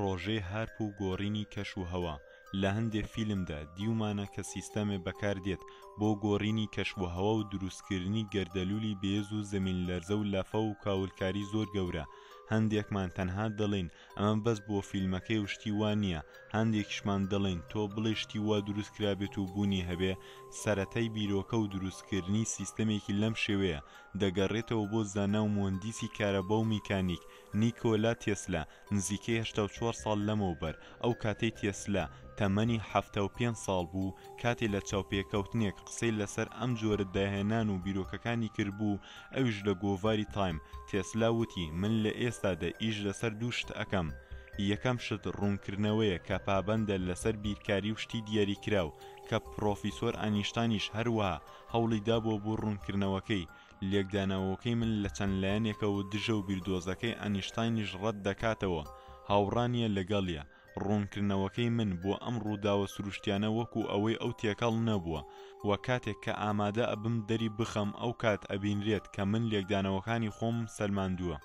پرۆژەی هارپ و گۆڕینی کەش و هەوا. لە هەندێک فیلمدا دیومانە کە سیستەمێ بەکاردێت بۆ گۆڕینی کەش و هەوا و دروستکردنی گەردەلوولی بێز و زەمین لەرزە و لافە و کاولکاری زۆر گەورە. هەندێکمان تەنها دەڵێن ئەمە بەس بۆ فیلمەکەی و شتی وان نییە، هەندێکیشمان دەڵێن تۆ بڵێ شتی وا دروستکرابێت و بوونی هەبێ. سەرەتای بیرۆکە و دروستکردنی سیستەمێکی لەم شێوەیە دەگەڕێتەوە بۆ زانا و مۆهندیسی کارەبا و میکانیک نیکۆلا تێسلا نزیکەی 84 ساڵ لەمەوبەر. ئەو کاتەی تێسلا تەمەنی 75 ساڵ بوو کاتێ لە چاوپێکەوتنێک قسەی لەسەر ئەم جۆرە داهێنان و بیرۆکەکانی کردبوو. ئەویش لە گۆڤاری تایم تێسلا وتی من لە ئێستادا ئیش لەسەر دوو شت ئەەکەم. یەکەم شت ڕوونکردنەوەیە کە پابەندە لەسەر بیرکاری و شتی دیاریکراو کە پرۆفیسۆر ئانیشتانیش هەروەها هەوڵیدا بۆ ڕوونکردنەوەکەی. لێکدانەوەکەی من لە چەند لایەنێکەوە دژە و بیردۆزەکەی ئانیشتانیش ڕەت دەکاتەوە، هاوڕانیە لەگەڵیە. ڕوونکردنەوەکەی من بۆ ئەم ڕووداوە سروشتیانە وەکو ئەوەی ئەو تێکەڵ نەبووە، وە کاتێک کە ئامادە ئەبم دەری بخەم ئەو کات ئەبینرێت کە من لێکدانەوەکانی خۆم سەلماندووە.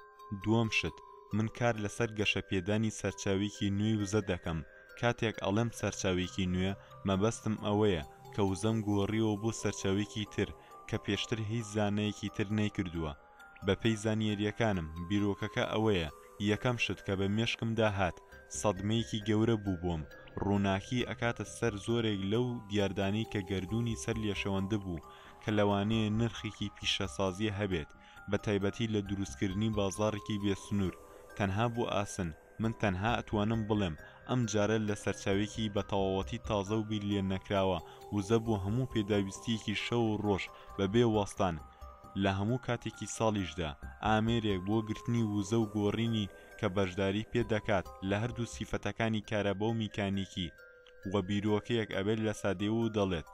دووەم شت من کار لەسەر گەشەپێدانی سەرچاوێکی نوێی وزە دەکەم. کاتێک ئەڵێم سەرچاوێکی نوێ مەبەستم ئەوەیە کە وزەم گۆڕیەوە بۆ سەرچاوێکی تر کە پێشتر هیچ زانایەکی تر نەیکردووە. بەپێی زانیاریەکانم بیرۆکەکە ئەوەیە یەکەم شت کە بە مێشکمدا هات سەدمەیەکی گەورە بوو بۆم. ڕووناکی ئەکاتە سەر زۆرێک لەو دیاردانەی کە گەردوونی سەر لێشەوەندە بوو کە لەوانەیە نرخێکی پیشەسازی هەبێت، بە تایبەتی لە دروستکردنی بازاڕێکی بێسنوور. تەنها بۆ ئاسن من تەنها ئەتوانم بڵێم ئەم جارە لە سەرچاوێکی بە تەواوەتی تازە و بیر لێ نەکراوە وزە بۆ هەموو پێداویستیەکی شەو و ڕۆژ بەبێ وەستان لە هەموو کاتێکی ساڵیشدا ئامێرێک بۆ گرتنی وزە و گۆڕینی کە بەشداری پێ دەکات لە هەردوو سیفەتەکانی کارەبا و میکانیکی. وە بیرۆکەیەک ئەبێت لە سادەیەوە و دەڵێت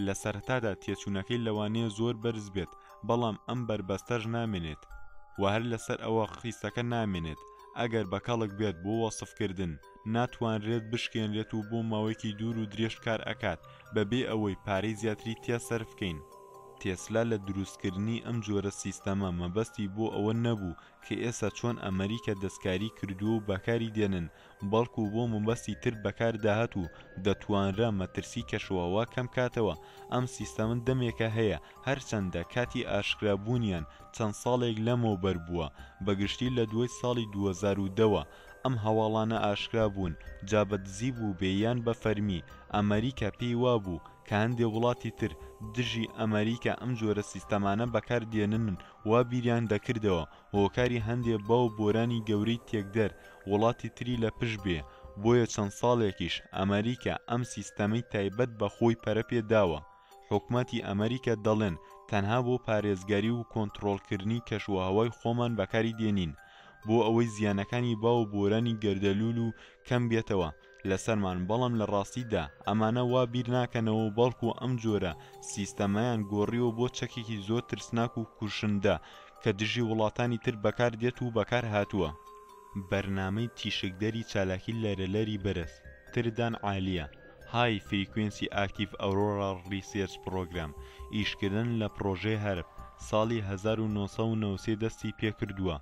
لە سەرەتادا تێچوونەکەی لەوانەیە زۆر بەرز بێت، بەڵام ئەم بربەستەش نامێنێت و هەر لەسەر ئەوە خیسەکە نامێنێت. ئەگەر بەکەڵک بێت بۆ وەسفکردن ناتوانرێت بشکێنرێت و بۆ ماوەیەکی دوور و درێژ کار ئەکات بەبێ ئەوەی پارەی زیاتری تیا سەرف بکەین. تێسلا لە دروستکردنی ئەم جۆرە سیستەمە مەبەستی بۆ ئەوە نەبوو کە ئێستا چۆن ئەمریکا دەستکاری کردووە و بەکاری دێنن، بەڵکو بۆ مەبەستی تر بەکار داهات و دەتوانرا مەترسی کەشوهەوا کەم کاتەوە. ئەم سیستەمە دەمێکە هەیە هەرچەندە کاتی ئاشکرابوونیان چەند ساڵێک لەمەوبەر بووە، بەگشتی لە دوای ساڵی 2010ەوە ئەم هەواڵانە ئاشکرا بوون. جا بەدزی بوو بێیان بە فەرمی ئەمریکا پێی وابوو کە هەندێک وڵاتی تر دژی ئەمریکا ئەم جۆرە سیستەمانە بەکار دێنن وا بیریان دەکردەوە هۆکاری هەندێک باو بۆرانی گەورەی تێکدەر وڵاتی تری لە پشت بێ. بۆیە چەند ساڵێکیش ئەمریکا ئەم سیستەمەی تایبەت بە خۆی پەرە پێداوە. حکومەتی ئەمریکا دەڵێن تەنها بۆ پارێزگاری و کۆنتڕۆڵکردنی کەشوهەوای خۆمان بەکاری دێنین بۆ ئەوەی زیانەکانی باو بۆرانی گەردەلوول و کەم بێتەوە لەسەرمان، بەڵام لە ڕاستیدا ئەمانە وا بیر ناکەنەوە، بەڵکو ئەم جۆرە سیستەمەیان گۆڕیەوە بۆ چەکێکی زۆر ترسناک و کوشندە کە دژی وڵاتانی تر بەکار دێت و بەکار هاتووە. بەرنامەی تیشکدەری چالاکی لەرەلەری بەرز تردان عالیە. های فریکوێنسی ئاکتیڤ ئەورۆرا ریسێرچ پرۆگرام ئیشکردن لە پرۆژەی هەرپ ساڵی 1993 دەستی پێکردووە.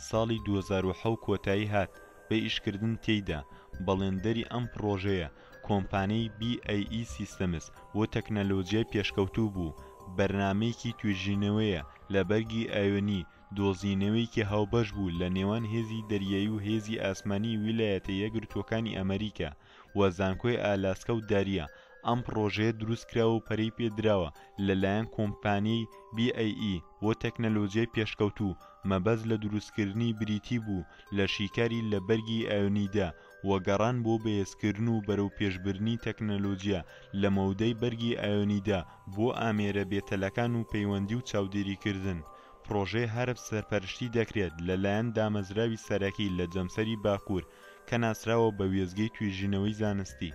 ساڵی 2007 کۆتایی هات بە ئیشکردن تێیدا. بەڵێندەری ئەم پرۆژەیە کۆمپانیای BAE Systems بۆ تەکنەلۆجیای پێشکەوتوو بوو. بەرنامەیەکی توێژینەوەیە لە بەرگی ئاوێنی دۆزینەوەیکی هاوبەش بوو لە نێوان هێزی دەریایی و هێزی ئاسمانی ویلایەتە یەکگرتووەکانی ئەمریکا و زانکۆی ئالاسکا و داریە. ئەم پرۆژەیە دروستکراوە و پەرەی پێدراوە لەلایەن کۆمپانیای BAE بۆ تەکنەلۆجیای پێشکەوتوو. مەبەست لە دروستکردنی بریتی بوو لە شیکاری لە بەرگی ئاوێنیدا وەگەڕان بۆ بەهێزکردن و بەرەو پێشبردننی تەکنەلۆجیە لە مەودەی بەرگی ئاوێنیدا بۆ ئامێرە بێتەلەکان و پەیوەندی و چاودێریکردن. پرۆژەی هەرپ سەرپەرشتی دەکرێت لەلایەن دامەزراوی سەرەکی لە جەمسەری باکوور کە ناسراوە بە وێزگەی توێژینەوەی زانستی.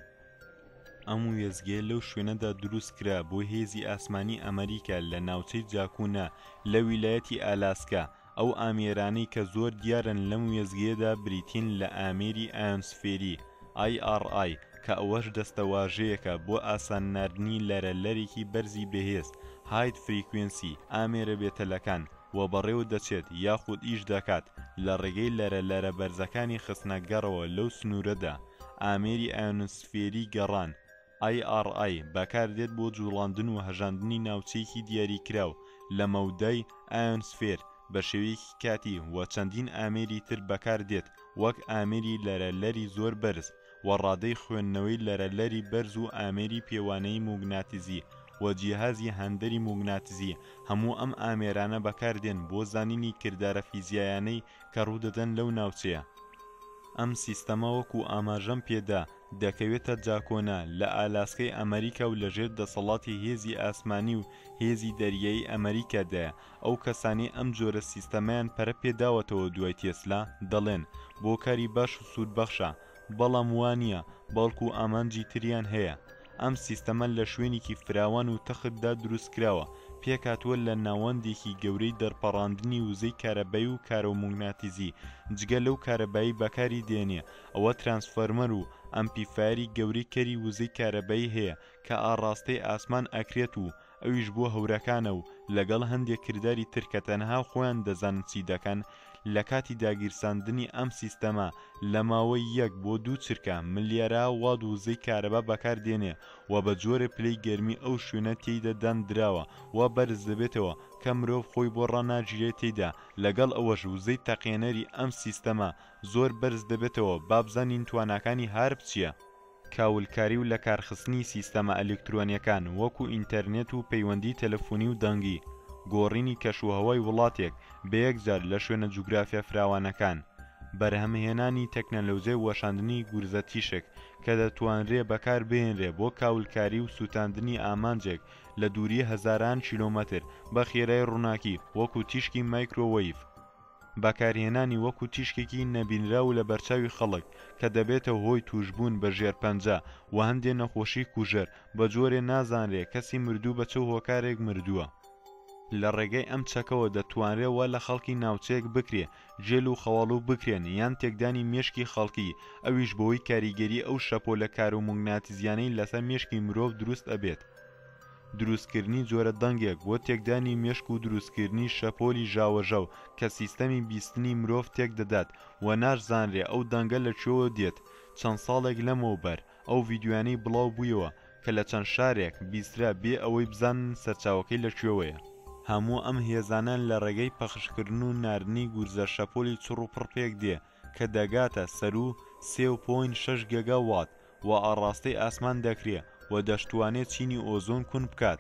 ئەم وێزگەیە لەو شوێنەدا دروستکرا بۆ هێزی ئاسمانی ئەمریکا لە ناوچەی جاکونا لە ویلایەتی ئالاسکا. ئەو ئامێرانەی کە زۆر دیارن لەم وێزگەیەدا بریتین لە ئامێری ئایۆنسفێری IRI کە ئەوەش دەستەواژەیەکە بۆ ئاسانناردنی لەرەلەرێکی بەرزی بەهێز. هایت فریکوێنسی ئامێرە بێتەلەکان و بەڕێوە دەچێت یاخود ئیش دەکات لە ڕێگەی لەرە بەرزەکانی خستنەگەڕەوە لەو سنوورەدا. ئامێری ئایۆنسفێری گەڕان IRI بەکاردێت بۆ جوڵاندن و هەژاندنی ناوچەیەکی دیاریکراو لە مەودای ئایۆنسفێر بە شێوەیەکی کاتی و چەندین ئامێری تر بەکاردێت وەک ئامێری لەرەلەری زۆر بەرز و ڕادەی خوێندنەوەی لەرەلەری بەرز و ئامێری پێوانەی موگناتیزی و جیهازی هەندەری موگناتیزی. هەموو ئەم ئامێرانە بەکاردێن بۆ زانینی کردارە فیزیایانەی کە ڕوودەدەن لەو ناوچەیە. ئەم سیستەمە وەکو ئاماژەم پێدا دەکەوێتە جاکۆنە لە ئالاسکای ئەمریکا و لەژێر دەسەڵاتی هێزی ئاسمانی و هێزی دەریایی ئەمریکادایە. ئەو کەسانی ئەم جۆرە سیستەمەیان پەرە پێداوەتەوە دوای تێسلا دەڵێن بۆ کاری باش و سوودبەخشە، بەڵام وانە بەڵکو ئامانجی تریان هەیە. ئەم سیستەمە لە شوێنێکی فراوان و تەختدا دروستکراوە، پێکاتوە لە ناوەندێکی گەورەی دەرپەڕاندنی وزەی کارەبایی و کارۆمۆگناتیزی. جگە لەو کارەبایی بەکاری دێنێ ئەوە ترانسفەرمەر و ئەمپلیفایەری گەورەی کەری وزەی کارەبایی هەیە کە ئاڕاستەی ئاسمان ئەکرێت و ئەویش بۆ هەورەکانە و لەگەڵ هەندێک کرداری تر کە تەنها خۆیان دەزانن چی دەکەن. لە کاتی داگیرساندنی ئەم سیستەمە لە ماوەی 1 بۆ 2 چرکە ملیارە واد وزەی کارەبا بەکاردێنێ و بە جۆرە پلەی گەرمی ئەو شوێنە تێیدا دانراوە و بەرز دەبێتەوە کە مرۆڤ خۆی بۆ ڕەناگیرێت تێیدا. لەگەڵ ئەوەش وزەی تەقێنەری ئەم سیستەمە زۆر بەرز دەبێتەوە. بابزانین تواناکانی هارپ چییە؟ کاولکاری و لە کارخستنی سیستەمە ئەلکترۆنیەکان وەکو ئینتەرنێت و پەیوەندی تەلەفۆنی و دەنگی، گۆڕینی کەشوهەوای وڵاتێک بە یەکجار لە شوێنە جوگرافیا فراوانەکان، بەرهەمهێنانی تەکنەلۆژیای وەشاندنی گورزە تیشک کە دەتوانرێ بەکار بهێنرێ بۆ کاولکاری و سوتاندنی ئامانجێک لە دووری هەزاران کیلۆمەتر بە خێرای ڕووناکی وەکو تیشکی مایکرۆوەیڤ، بەکارهێنانی وەکو تیشکێکی نەبینراو لە بەرچاوی خەڵک کە دەبێتە هۆی توشبوون بە ژێرپەنجە و هەندێک نەخۆشی کوژەر بە جۆرێ نازانرێ کەسی مردوو بە چەو هۆکارێک مردووە. لە ڕێگەی ئەم چەکەوە دەتوانرێەوە لە خەڵکی ناوچەیەک بکرێ جێل و خەواڵوو بکرێن یان تێکدانی مێشکی خەڵکی، ئەویش بەوەی کاریگەری ئەو شەپۆ لە کارۆمۆگناتیزیانەی لەسەر مێشکی مرۆڤ دروست ئەبێت. دروستکردنی جۆرە دەنگێک بۆ تێکدانی مێشک و دروستکردنی شەپۆلی ژاوەژەو کە سیستەمی بیستنی مرۆڤ تێک دەدات و ناشزانرێ ئەو دەنگە لەکوێوە دێت. چەند ساڵێک لەمەوبەر ئەو ڤیدیۆیانەی بڵاو بوویەوە کە لە چەند شارێک بیسترا بێ ئەوەی بزانن سەرچاوەکەی لەکوێوەیە. هەموو ئەم هێزانان لە ڕێگەی پەخشکردن و ناردنی گورزە شەپۆلی چڕ و پڕپێک دێ کە دەگاتە سەر و 3.6 گیگاوات و ئاڕاستەی ئاسمان دەکرێ و دەشتوانێت چینی ئۆزۆن کون بکات.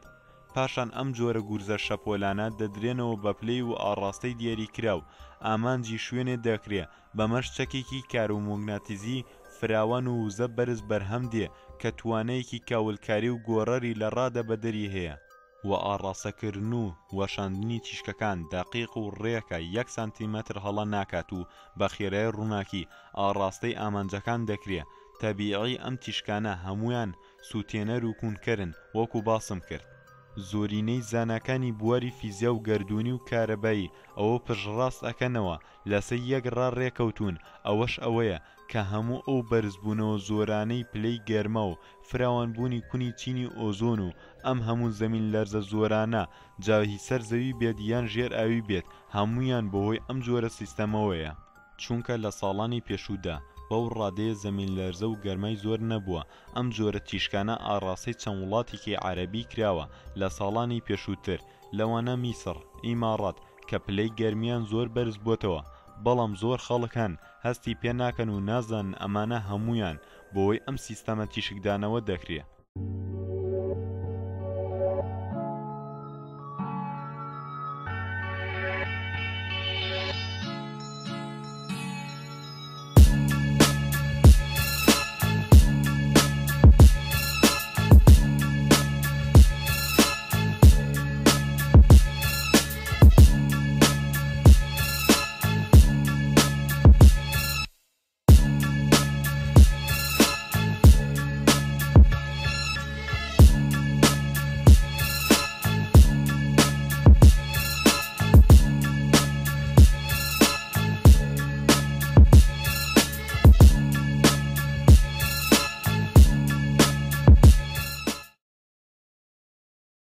پاشان ئەم جۆرە گورزە شەپۆلانە دەدرێنەوە بە پلەی و ئاڕاستەی دیاریکراو، ئامانجی شوێنێ دەکرێ بەمەش چەکێکی کارۆمۆگناتیزی فراوان و وزە بەرز بەرهەم دێ کە توانەیەکی کاولکاری و گۆڕەری لە ڕادە بەدەری هەیە و ئاڕاستەکردن و وەشاندنی تیشکەکان دەقیق و ڕێکە 1 سانتیمەتر هەڵە ناکات و بە خێرای ڕووناکی ئاڕاستەی ئامانجەکان دەکرێت. تەبیعی ئەم تیشکانە هەمویان سوتێنەر و کوونکەرن وەکو باسم کرد. زۆرینەی زانکانی بواری فیزیا و گەردوونی و کارەبایی ئەوە پشڕاست ئەکەنەوە لەسەر یەک ڕێکەوتون، ئەوەش ئەوەیە کە هەموو ئەو بەرزبوونەوە زۆرانەی پلەی گەرمە و فراوانبوونی کونی چینی ئۆزۆن و ئەم هەموو زەمین لەرزە زۆرانە جاهی سەر زەوی بێت یان ژێر ئاوی بێت هەمویان بەهۆی ئەم جۆرە سیستەمەوەیە. چونکە لە ساڵانی پێشوودا بەو ڕادەیە زەمین لەرزە و گەرمای زۆر نەبووە، ئەم جۆرە تیشکانە ئاڕاستەی چەند وڵاتێکی عەرەبی کراوە لە ساڵانی پێشووتر، لەوانە میسر، ئیماڕات کە پلەی گەرمیان زۆر بەرز بووتەوە، بەڵام زۆر خەڵک هەن هەستی پێ ناکەن و نازانن ئەمانە هەمویان بەوەی ئەم سیستەمە تیشکدانەوە دەکرێت.